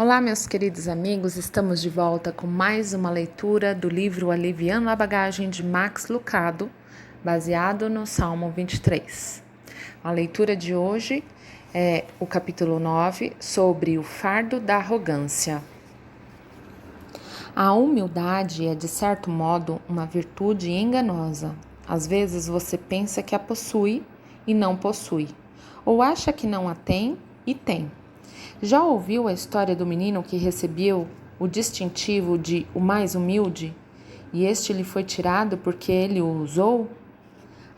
Olá, meus queridos amigos, estamos de volta com mais uma leitura do livro Aliviando a Bagagem de Max Lucado, baseado no Salmo 23. A leitura de hoje é o capítulo 9, sobre o fardo da arrogância. A humildade é, de certo modo, uma virtude enganosa. Às vezes você pensa que a possui e não possui, ou acha que não a tem e tem. Já ouviu a história do menino que recebeu o distintivo de o mais humilde e este lhe foi tirado porque ele o usou?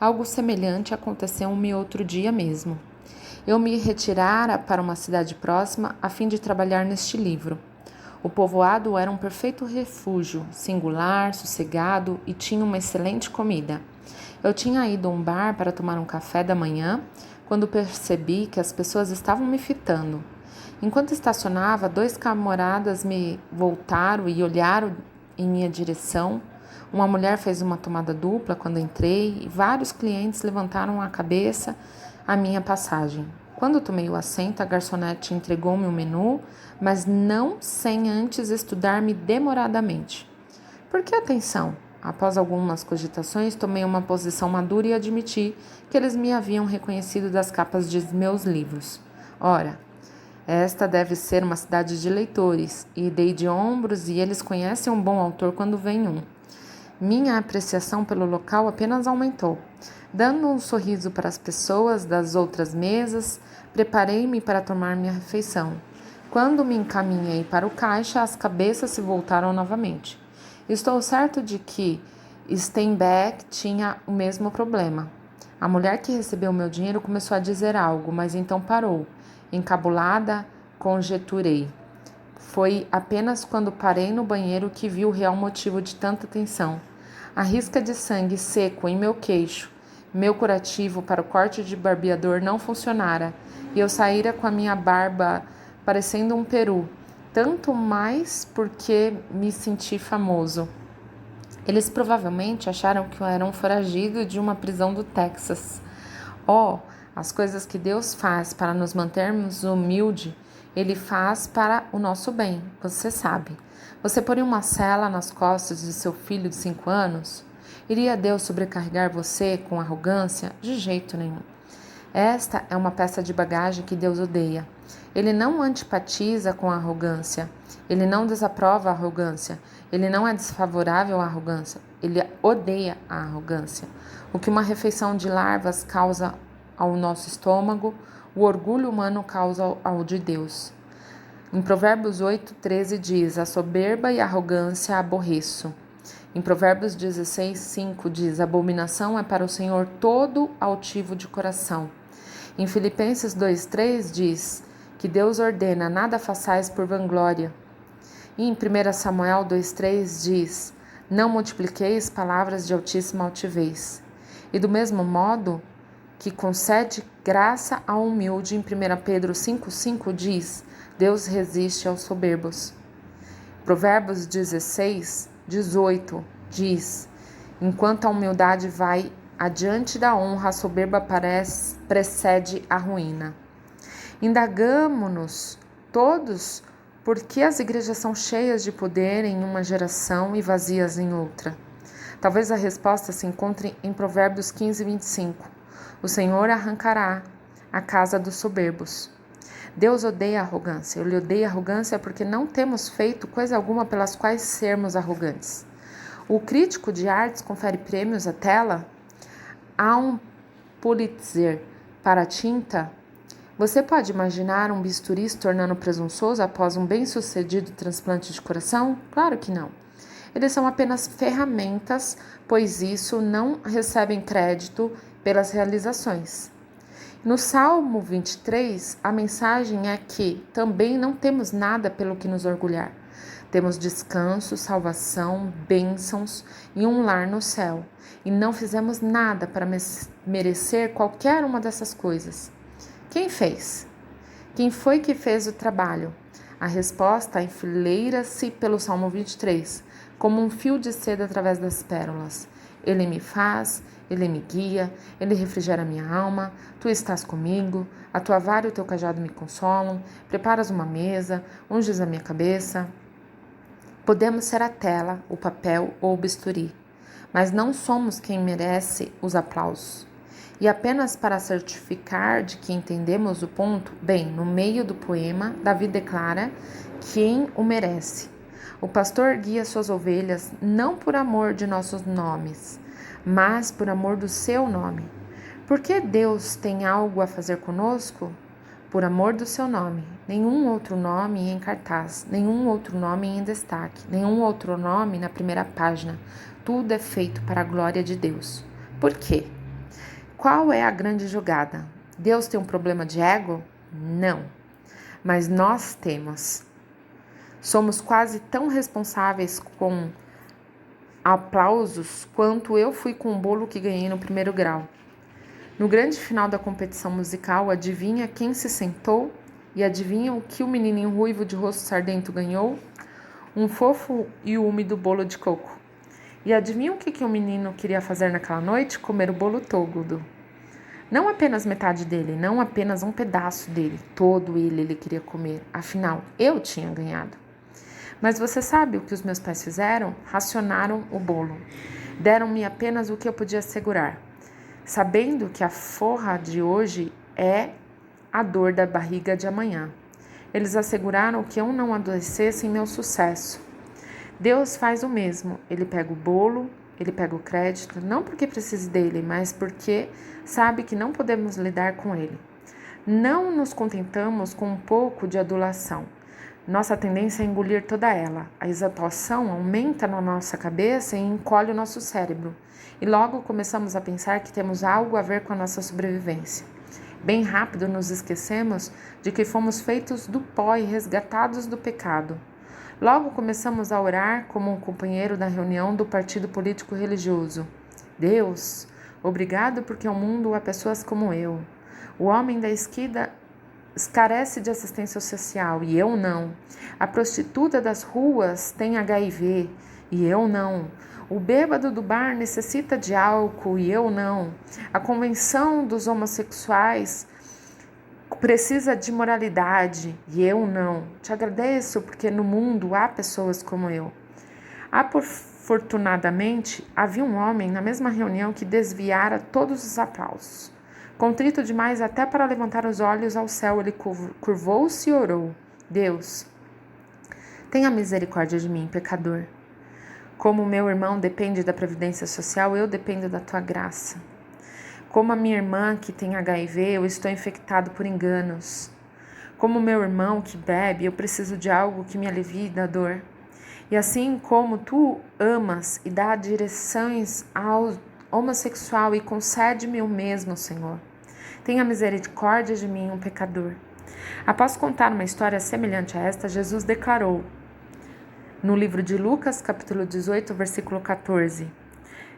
Algo semelhante aconteceu-me outro dia mesmo. Eu me retirara para uma cidade próxima a fim de trabalhar neste livro. O povoado era um perfeito refúgio, singular, sossegado e tinha uma excelente comida. Eu tinha ido a um bar para tomar um café da manhã quando percebi que as pessoas estavam me fitando. Enquanto estacionava, 2 camaradas me voltaram e olharam em minha direção. Uma mulher fez uma tomada dupla quando entrei e vários clientes levantaram a cabeça à minha passagem. Quando tomei o assento, a garçonete entregou-me o menu, mas não sem antes estudar-me demoradamente. Por que atenção? Após algumas cogitações, tomei uma posição madura e admiti que eles me haviam reconhecido das capas de meus livros. Ora, esta deve ser uma cidade de leitores, e dei de ombros e eles conhecem um bom autor quando vem um. Minha apreciação pelo local apenas aumentou. Dando um sorriso para as pessoas das outras mesas, preparei-me para tomar minha refeição. Quando me encaminhei para o caixa, as cabeças se voltaram novamente. Estou certo de que Steinbeck tinha o mesmo problema. A mulher que recebeu meu dinheiro começou a dizer algo, mas então parou. Encabulada, conjeturei. Foi apenas quando parei no banheiro que vi o real motivo de tanta tensão. A risca de sangue seco em meu queixo, meu curativo para o corte de barbeador não funcionara, e eu saíra com a minha barba parecendo um peru, tanto mais porque me senti famoso. Eles provavelmente acharam que eu era um foragido de uma prisão do Texas. As coisas que Deus faz para nos mantermos humildes, Ele faz para o nosso bem, você sabe. Você poria uma sela nas costas de seu filho de 5 anos? Iria Deus sobrecarregar você com arrogância? De jeito nenhum. Esta é uma peça de bagagem que Deus odeia. Ele não antipatiza com a arrogância. Ele não desaprova a arrogância. Ele não é desfavorável à arrogância. Ele odeia a arrogância. O que uma refeição de larvas causa ao nosso estômago, o orgulho humano causa ao de Deus. Em Provérbios 8:13 diz: a soberba e a arrogância aborreço. Em Provérbios 16:5 diz: abominação é para o Senhor todo altivo de coração. Em Filipenses 2:3 diz que Deus ordena: nada façais por vanglória. E em 1 Samuel 2:3 diz: não multipliqueis palavras de altíssima altivez. E do mesmo modo que concede graça ao humilde, em 1 Pedro 5:5 diz: Deus resiste aos soberbos. Provérbios 16:18 diz: enquanto a humildade vai adiante da honra, a soberba precede a ruína. Indagamo-nos todos por que as igrejas são cheias de poder em uma geração e vazias em outra. Talvez a resposta se encontre em Provérbios 15:25. O Senhor arrancará a casa dos soberbos. Deus odeia a arrogância. Ele odeia a arrogância porque não temos feito coisa alguma pelas quais sermos arrogantes. O crítico de artes confere prêmios à tela? Há um Pulitzer para a tinta? Você pode imaginar um bisturi se tornando presunçoso após um bem-sucedido transplante de coração? Claro que não. Eles são apenas ferramentas, pois isso não recebem crédito pelas realizações. No Salmo 23, a mensagem é que também não temos nada pelo que nos orgulhar. Temos descanso, salvação, bênçãos e um lar no céu. E não fizemos nada para merecer qualquer uma dessas coisas. Quem fez? Quem foi que fez o trabalho? A resposta enfileira-se pelo Salmo 23, como um fio de seda através das pérolas. Ele me faz, Ele me guia, Ele refrigera minha alma, Tu estás comigo, a Tua vara e o Teu cajado me consolam, preparas uma mesa, unges a minha cabeça. Podemos ser a tela, o papel ou o bisturi, mas não somos quem merece os aplausos. E apenas para certificar de que entendemos o ponto, bem, no meio do poema, Davi declara quem o merece. O pastor guia suas ovelhas não por amor de nossos nomes, mas por amor do seu nome. Por que Deus tem algo a fazer conosco? Por amor do seu nome. Nenhum outro nome em cartaz, nenhum outro nome em destaque, nenhum outro nome na primeira página. Tudo é feito para a glória de Deus. Por quê? Qual é a grande jogada? Deus tem um problema de ego? Não. Mas nós temos. Somos quase tão responsáveis com aplausos quanto eu fui com o bolo que ganhei no primeiro grau. No grande final da competição musical, adivinha quem se sentou? E adivinha o que o menininho ruivo de rosto sardento ganhou? Um fofo e úmido bolo de coco. E adivinha o que o menino queria fazer naquela noite? Comer o bolo todo. Não apenas metade dele, não apenas um pedaço dele, todo ele queria comer. Afinal, eu tinha ganhado. Mas você sabe o que os meus pais fizeram? Racionaram o bolo. Deram-me apenas o que eu podia segurar, sabendo que a forra de hoje é a dor da barriga de amanhã. Eles asseguraram que eu não adoecesse em meu sucesso. Deus faz o mesmo. Ele pega o bolo, ele pega o crédito, não porque precise dele, mas porque sabe que não podemos lidar com ele. Não nos contentamos com um pouco de adulação. Nossa tendência é engolir toda ela. A exaltação aumenta na nossa cabeça e encolhe o nosso cérebro. E logo começamos a pensar que temos algo a ver com a nossa sobrevivência. Bem rápido nos esquecemos de que fomos feitos do pó e resgatados do pecado. Logo começamos a orar como um companheiro da reunião do partido político religioso. Deus, obrigado porque ao mundo há pessoas como eu. O homem da esquina carece de assistência social e eu não. A prostituta das ruas tem HIV e eu não. O bêbado do bar necessita de álcool e eu não. A convenção dos homossexuais precisa de moralidade e eu não. Te agradeço porque no mundo há pessoas como eu. Afortunadamente, havia um homem na mesma reunião que desviara todos os aplausos. Contrito demais até para levantar os olhos ao céu, ele curvou-se e orou. Deus, tenha misericórdia de mim, pecador. Como meu irmão depende da previdência social, eu dependo da tua graça. Como a minha irmã que tem HIV, eu estou infectado por enganos. Como meu irmão que bebe, eu preciso de algo que me alivie da dor. E assim como tu amas e dá direções ao homossexual e concede-me o mesmo, Senhor. Tenha misericórdia de mim, um pecador. Após contar uma história semelhante a esta, Jesus declarou, no livro de Lucas, capítulo 18, versículo 14,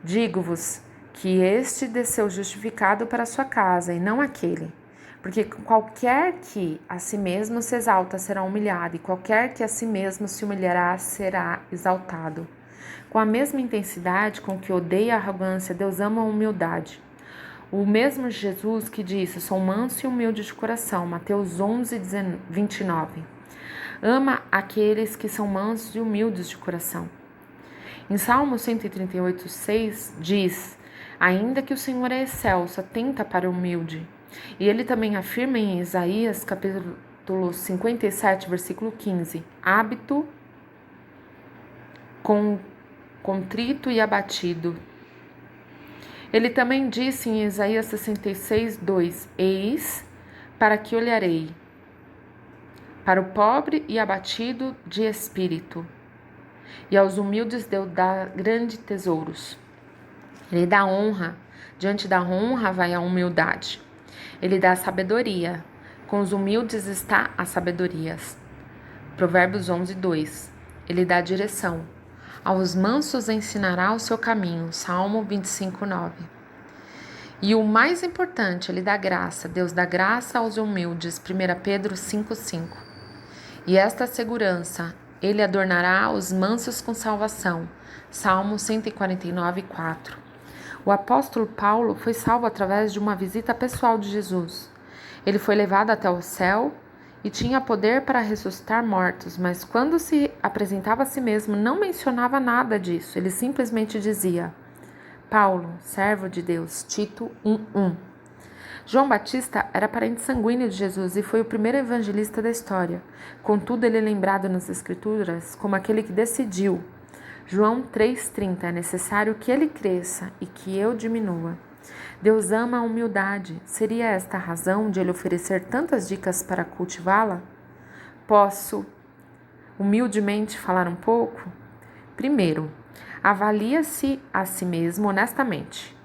digo-vos que este desceu justificado para a sua casa e não aquele. Porque qualquer que a si mesmo se exalta será humilhado, e qualquer que a si mesmo se humilhará será exaltado. Com a mesma intensidade com que odeia a arrogância, Deus ama a humildade. O mesmo Jesus que disse, sou manso e humilde de coração, Mateus 11, 29. Ama aqueles que são mansos e humildes de coração. Em Salmo 138, 6, diz, ainda que o Senhor é excelso, atenta para o humilde. E ele também afirma em Isaías, capítulo 57, versículo 15, hábito contrito e abatido. Ele também disse em Isaías 66, 2, eis, para que olharei, para o pobre e abatido de espírito, e aos humildes dá grandes tesouros. Ele dá honra, diante da honra vai a humildade. Ele dá sabedoria, com os humildes está a sabedoria. Provérbios 11, 2. Ele dá direção. Aos mansos ensinará o seu caminho. Salmo 25, 9. E o mais importante, ele dá graça. Deus dá graça aos humildes. 1 Pedro 5, 5. E esta segurança, ele adornará os mansos com salvação. Salmo 149, 4. O apóstolo Paulo foi salvo através de uma visita pessoal de Jesus. Ele foi levado até o céu e tinha poder para ressuscitar mortos, mas quando se apresentava a si mesmo, não mencionava nada disso. Ele simplesmente dizia: Paulo, servo de Deus, Tito 1:1. João Batista era parente sanguíneo de Jesus e foi o primeiro evangelista da história. Contudo, ele é lembrado nas Escrituras como aquele que decidiu. João 3,30, é necessário que ele cresça e que eu diminua. Deus ama a humildade. Seria esta a razão de ele oferecer tantas dicas para cultivá-la? Posso humildemente falar um pouco? Primeiro, avalia-se a si mesmo honestamente.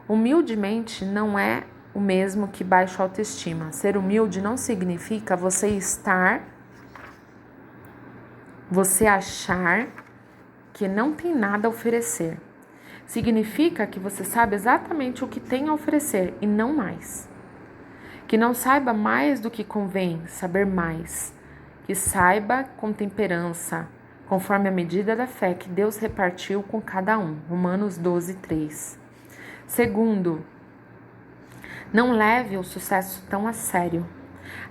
Humildemente não é o mesmo que baixa autoestima. Ser humilde não significa você achar que não tem nada a oferecer. Significa que você sabe exatamente o que tem a oferecer e não mais. Que não saiba mais do que convém, saber mais. Que saiba com temperança, conforme a medida da fé que Deus repartiu com cada um. Romanos 12:3. Segundo, não leve o sucesso tão a sério.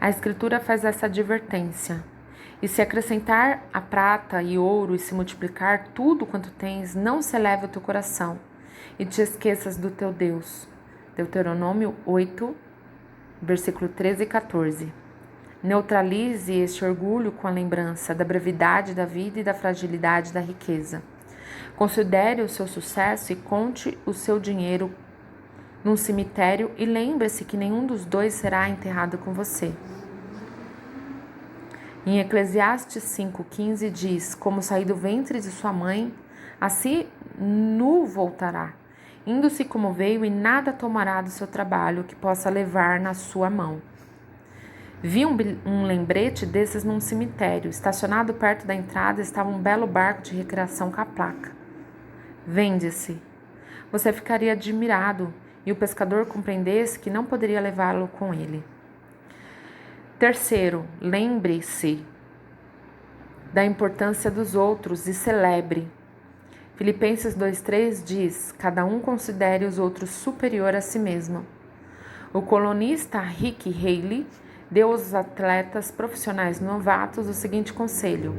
A Escritura faz essa advertência. E se acrescentar a prata e ouro e se multiplicar tudo quanto tens, não se eleve o teu coração e te esqueças do teu Deus. Deuteronômio 8, versículo 13 e 14. Neutralize este orgulho com a lembrança da brevidade da vida e da fragilidade da riqueza. Considere o seu sucesso e conte o seu dinheiro num cemitério e lembre-se que nenhum dos dois será enterrado com você. Em Eclesiastes 5,15 diz: como sair do ventre de sua mãe, assim nu voltará, indo-se como veio e nada tomará do seu trabalho que possa levar na sua mão. Vi um lembrete desses num cemitério. Estacionado perto da entrada estava um belo barco de recreação com a placa: vende-se. Você ficaria admirado e o pescador compreendesse que não poderia levá-lo com ele. Terceiro, lembre-se da importância dos outros e celebre. Filipenses 2,3 diz: cada um considere os outros superior a si mesmo. O colunista Rick Haley deu aos atletas profissionais novatos o seguinte conselho: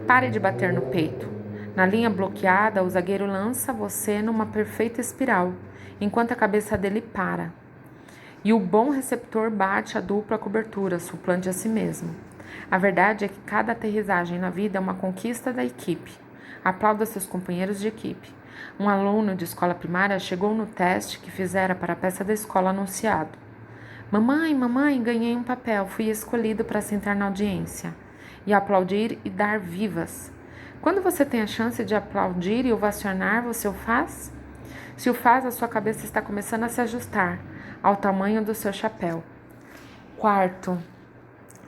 pare de bater no peito. Na linha bloqueada, o zagueiro lança você numa perfeita espiral, enquanto a cabeça dele para. E o bom receptor bate a dupla cobertura, suplante a si mesmo. A verdade é que cada aterrissagem na vida é uma conquista da equipe. Aplauda seus companheiros de equipe. Um aluno de escola primária chegou no teste que fizera para a peça da escola anunciado: mamãe, ganhei um papel, fui escolhido para sentar na audiência e aplaudir e dar vivas. Quando você tem a chance de aplaudir e ovacionar, você o faz? Se o faz, a sua cabeça está começando a se ajustar ao tamanho do seu chapéu. Quarto,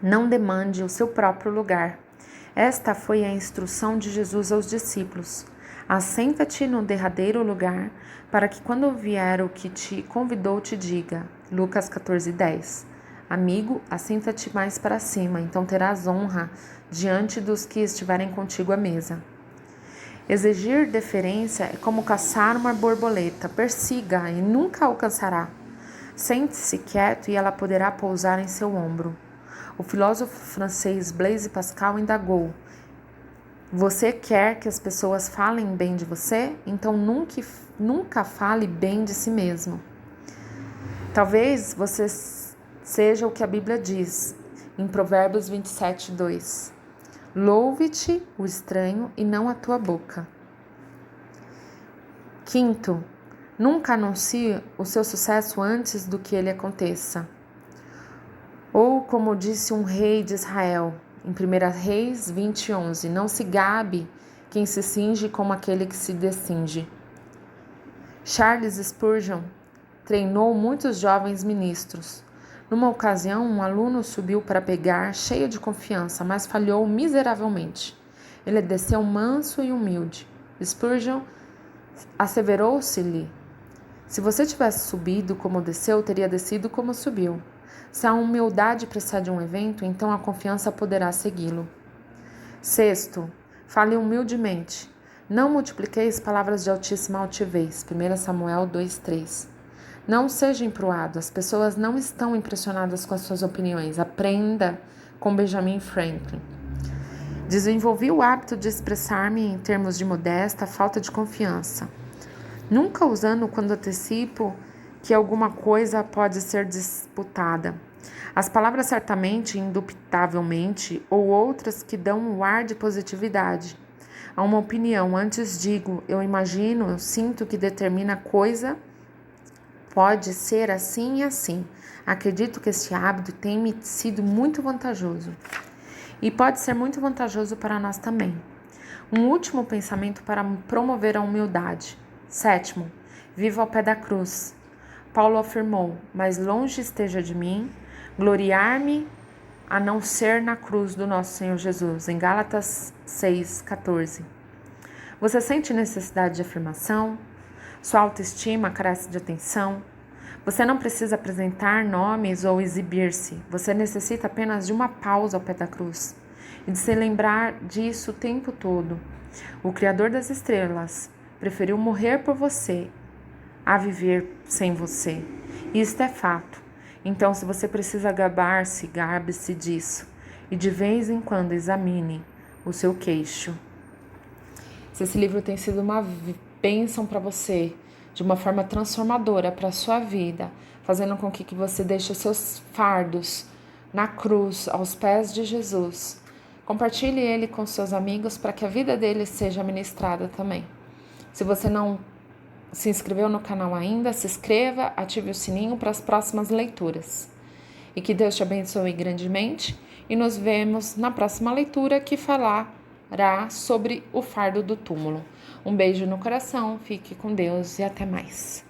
não demande o seu próprio lugar. Esta foi a instrução de Jesus aos discípulos: assenta-te no derradeiro lugar, para que quando vier o que te convidou te diga. Lucas 14:10. Amigo, assenta-te mais para cima, então terás honra diante dos que estiverem contigo à mesa. Exigir deferência é como caçar uma borboleta: persiga e nunca alcançará. Sente-se quieto e ela poderá pousar em seu ombro. O filósofo francês Blaise Pascal indagou: você quer que as pessoas falem bem de você? Então nunca fale bem de si mesmo. Talvez você seja o que a Bíblia diz em Provérbios 27:2. Louve-te o estranho e não a tua boca. Quinto, nunca anuncie o seu sucesso antes do que ele aconteça. Ou como disse um rei de Israel, em 1 Reis 20:11, não se gabe quem se cinge como aquele que se descinge. Charles Spurgeon treinou muitos jovens ministros. Numa ocasião, um aluno subiu para pegar, cheio de confiança, mas falhou miseravelmente. Ele desceu manso e humilde. Spurgeon asseverou-se-lhe: se você tivesse subido como desceu, teria descido como subiu. Se a humildade precede um evento, então a confiança poderá segui-lo. Sexto, fale humildemente. Não multipliqueis palavras de altíssima altivez. 1 Samuel 2:3. Não seja emproado. As pessoas não estão impressionadas com as suas opiniões. Aprenda com Benjamin Franklin. Desenvolvi o hábito de expressar-me em termos de modesta, falta de confiança, nunca usando quando antecipo que alguma coisa pode ser disputada. As palavras certamente, indubitavelmente, ou outras que dão um ar de positividade a uma opinião. Antes digo, eu imagino, eu sinto que determina coisa pode ser assim e assim. Acredito que este hábito tem me sido muito vantajoso. E pode ser muito vantajoso para nós também. Um último pensamento para promover a humildade. 7. Viva ao pé da cruz. Paulo afirmou, mas longe esteja de mim gloriar-me a não ser na cruz do nosso Senhor Jesus, em Gálatas 6:14. Você sente necessidade de afirmação? Sua autoestima carece de atenção? Você não precisa apresentar nomes ou exibir-se. Você necessita apenas de uma pausa ao pé da cruz e de se lembrar disso o tempo todo. O Criador das estrelas preferiu morrer por você a viver sem você. Isto é fato. Então, se você precisa gabar-se, gabe-se disso e de vez em quando examine o seu queixo. Se esse livro tem sido uma bênção para você, de uma forma transformadora para a sua vida, fazendo com que você deixe os seus fardos na cruz, aos pés de Jesus. Compartilhe ele com seus amigos para que a vida deles seja ministrada também. Se você não se inscreveu no canal ainda, se inscreva, ative o sininho para as próximas leituras. E que Deus te abençoe grandemente e nos vemos na próxima leitura que falará sobre o fardo do túmulo. Um beijo no coração, fique com Deus e até mais.